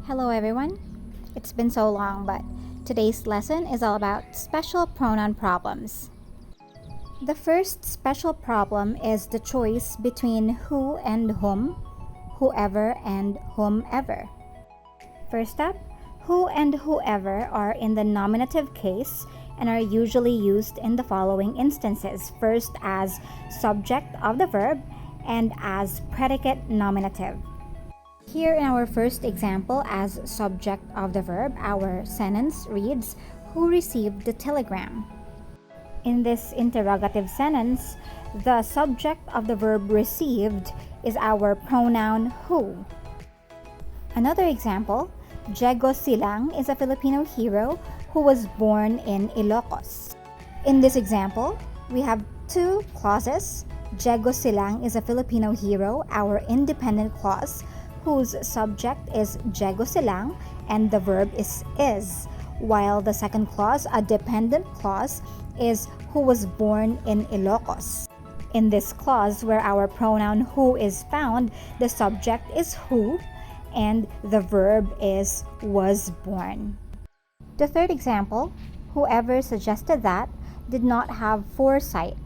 Hello everyone. It's been so long, but today's lesson is all about special pronoun problems. The first special problem is the choice between who and whom, whoever and whomever. First up, who and whoever are in the nominative case and are usually used in the following instances. First as subject of the verb and as predicate nominative. Here in our first example as subject of the verb, our sentence reads, "Who received the telegram?" In this interrogative sentence, the subject of the verb received is our pronoun who. Another example, Diego Silang is a Filipino hero who was born in Ilocos. In this example, we have two clauses. Diego Silang is a Filipino hero, our independent clause, whose subject is Diego Silang and the verb is, while the second clause, a dependent clause, is who was born in Ilocos. In this clause, where our pronoun who is found, the subject is who and the verb is was born. The third example, whoever suggested that did not have foresight.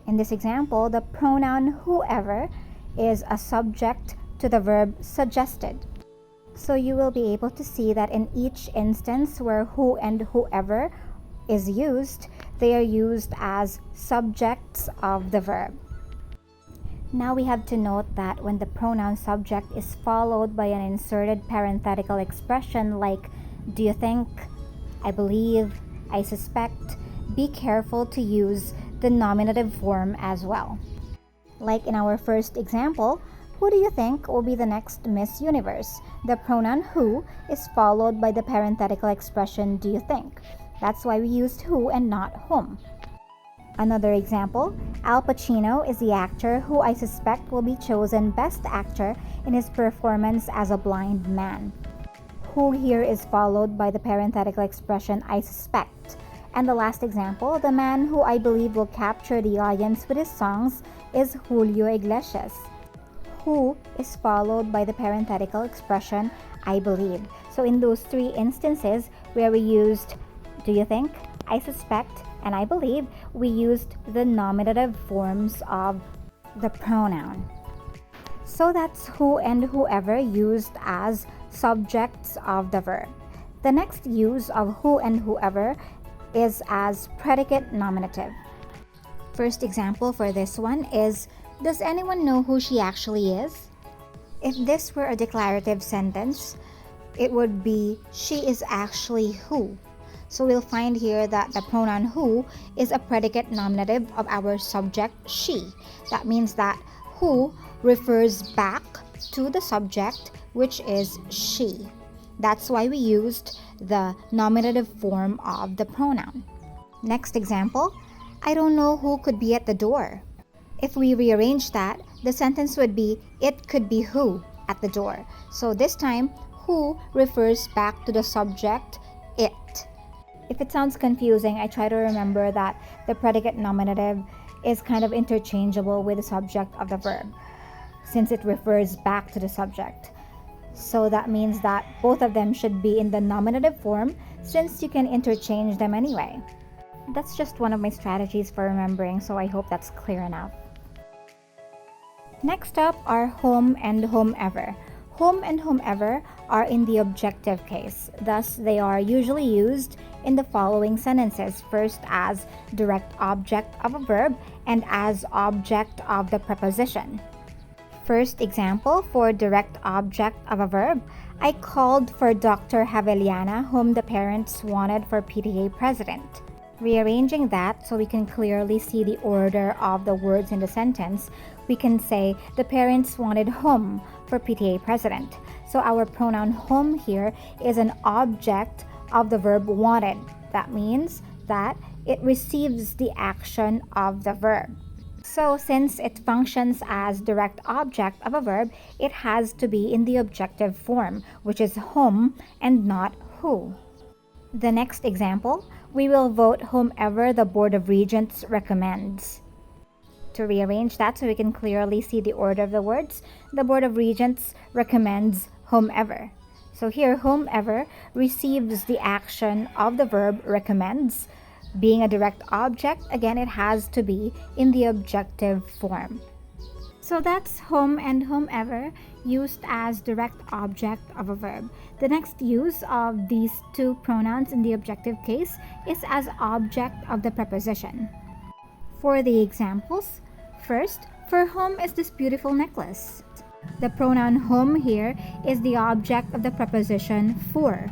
In this example, the pronoun whoever is a subject to the verb suggested. So you will be able to see that in each instance where who and whoever is used, they are used as subjects of the verb. Now we have to note that when the pronoun subject is followed by an inserted parenthetical expression like do you think, I believe, I suspect, be careful to use the nominative form as well. Like in our first example, who do you think will be the next Miss Universe? The pronoun who is followed by the parenthetical expression do you think. That's why we used who and not whom. Another example, Al Pacino is the actor who I suspect will be chosen Best Actor in his performance as a blind man. Who here is followed by the parenthetical expression I suspect. And the last example, the man who I believe will capture the audience with his songs is Julio Iglesias. Who is followed by the parenthetical expression I believe. So in those three instances where we used do you think, I suspect, and I believe, we used the nominative forms of the pronoun. So that's who and whoever used as subjects of the verb. The next use of who and whoever is as predicate nominative. First example for this one is, does anyone know who she actually is? If this were a declarative sentence, it would be, she is actually who. So we'll find here that the pronoun who is a predicate nominative of our subject she. That means that who refers back to the subject, which is she. That's why we used the nominative form of the pronoun. Next example, I don't know who could be at the door. If we rearrange that, the sentence would be, it could be who at the door. So this time, who refers back to the subject, it. If it sounds confusing, I try to remember that the predicate nominative is kind of interchangeable with the subject of the verb, since it refers back to the subject. So that means that both of them should be in the nominative form, since you can interchange them anyway. That's just one of my strategies for remembering, so I hope that's clear enough. Next up are whom and whomever. Whom and whomever are in the objective case. Thus, they are usually used in the following sentences. First as direct object of a verb and as object of the preposition. First example for direct object of a verb, I called for Dr. Javeliana, whom the parents wanted for PTA president. Rearranging that so we can clearly see the order of the words in the sentence, we can say the parents wanted whom for PTA president. So our pronoun whom here is an object of the verb wanted. That means that it receives the action of the verb. So since it functions as direct object of a verb, it has to be in the objective form, which is whom and not who. The next example, we will vote whomever the Board of Regents recommends. To rearrange that so we can clearly see the order of the words, the Board of Regents recommends whomever. So here, whomever receives the action of the verb recommends. Being a direct object, again, it has to be in the objective form. So that's whom and whomever used as direct object of a verb. The next use of these two pronouns in the objective case is as object of the preposition. For the examples, first, for whom is this beautiful necklace? The pronoun whom here is the object of the preposition for.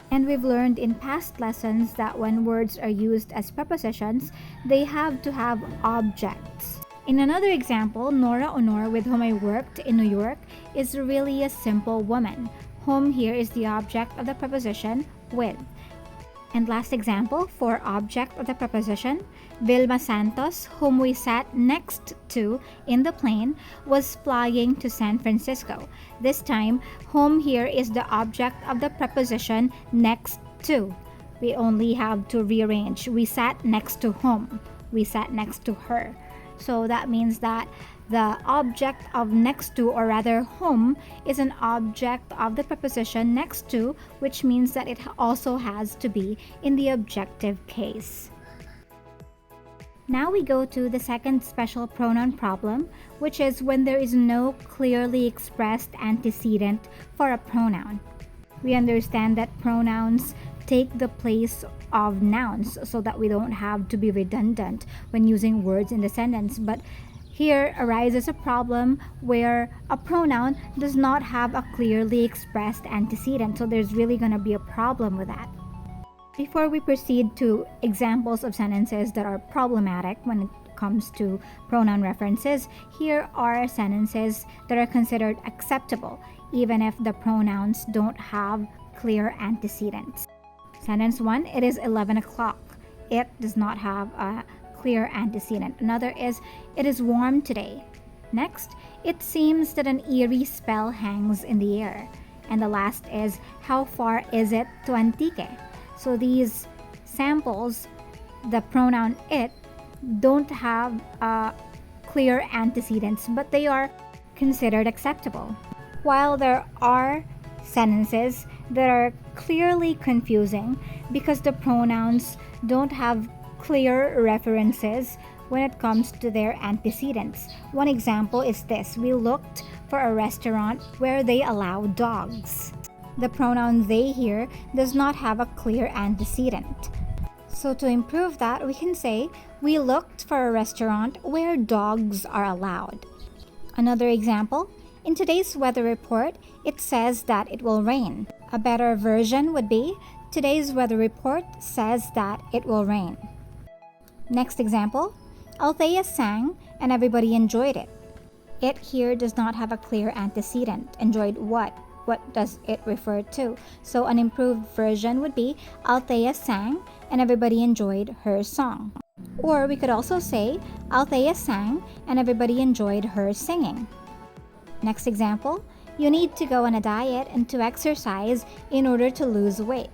And we've learned in past lessons that when words are used as prepositions, they have to have objects. In another example, Nora Honor, with whom I worked in New York, is really a simple woman. Whom here is the object of the preposition with. And last example, for object of the preposition, Vilma Santos, whom we sat next to in the plane, was flying to San Francisco. This time, whom here is the object of the preposition next to. We only have to rearrange. We sat next to whom. We sat next to her. So that means that the object of next to, or rather whom, is an object of the preposition next to, which means that it also has to be in the objective case. Now we go to the second special pronoun problem, which is when there is no clearly expressed antecedent for a pronoun. We understand that pronouns take the place of nouns so that we don't have to be redundant when using words in the sentence, but here arises a problem where a pronoun does not have a clearly expressed antecedent, so there's really going to be a problem with that. Before we proceed to examples of sentences that are problematic when it comes to pronoun references, here are sentences that are considered acceptable even if the pronouns don't have clear antecedents. Sentence 1, it is 11 o'clock. It does not have a clear antecedent. Another is, it is warm today. Next, it seems that an eerie spell hangs in the air. And the last is, how far is it to Antique? So these samples, the pronoun it, don't have clear antecedents, but they are considered acceptable. While there are sentences that are clearly confusing because the pronouns don't have clear references when it comes to their antecedents. One example is this: we looked for a restaurant where they allow dogs. The pronoun they here does not have a clear antecedent. So to improve that, we can say, we looked for a restaurant where dogs are allowed. Another example, in today's weather report, it says that it will rain. A better version would be, today's weather report says that it will rain. Next example, Althea sang and everybody enjoyed it. It here does not have a clear antecedent. Enjoyed what? What does it refer to? So an improved version would be, Althea sang and everybody enjoyed her song. Or we could also say, Althea sang and everybody enjoyed her singing. Next example, you need to go on a diet and to exercise in order to lose weight.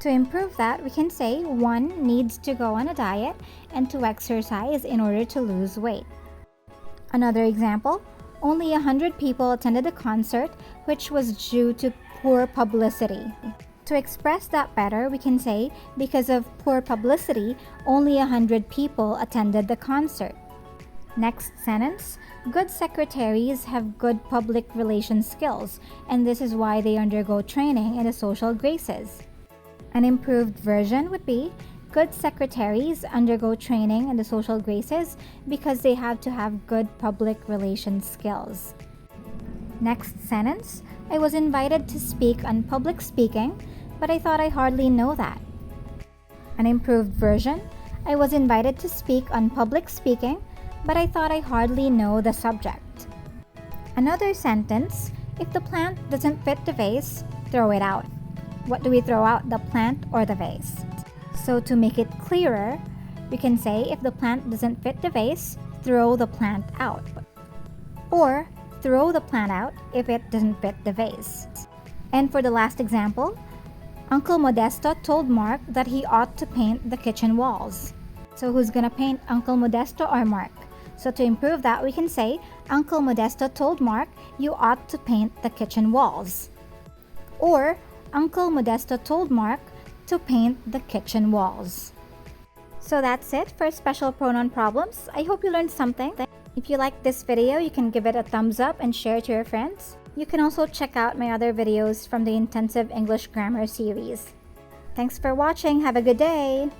To improve that, we can say one needs to go on a diet and to exercise in order to lose weight. Another example, only 100 people attended the concert, which was due to poor publicity. To express that better, we can say, because of poor publicity, only 100 people attended the concert. Next sentence, good secretaries have good public relations skills, and this is why they undergo training in the social graces. An improved version would be, good secretaries undergo training in the social graces because they have to have good public relations skills. Next sentence, I was invited to speak on public speaking, but I thought I hardly know that. An improved version, I was invited to speak on public speaking, but I thought I hardly know the subject. Another sentence, if the plant doesn't fit the vase, throw it out. What do we throw out, the plant or the vase? So to make it clearer, we can say if the plant doesn't fit the vase, throw the plant out. Or throw the plant out if it doesn't fit the vase. And for the last example, Uncle Modesto told Mark that he ought to paint the kitchen walls. So who's gonna paint, Uncle Modesto or Mark? So to improve that, we can say, Uncle Modesto told Mark, you ought to paint the kitchen walls. Or Uncle Modesto told Mark to paint the kitchen walls. So that's it for special pronoun problems. I hope you learned something. If you liked this video, you can give it a thumbs up and share it to your friends. You can also check out my other videos from the Intensive English Grammar series. Thanks for watching. Have a good day.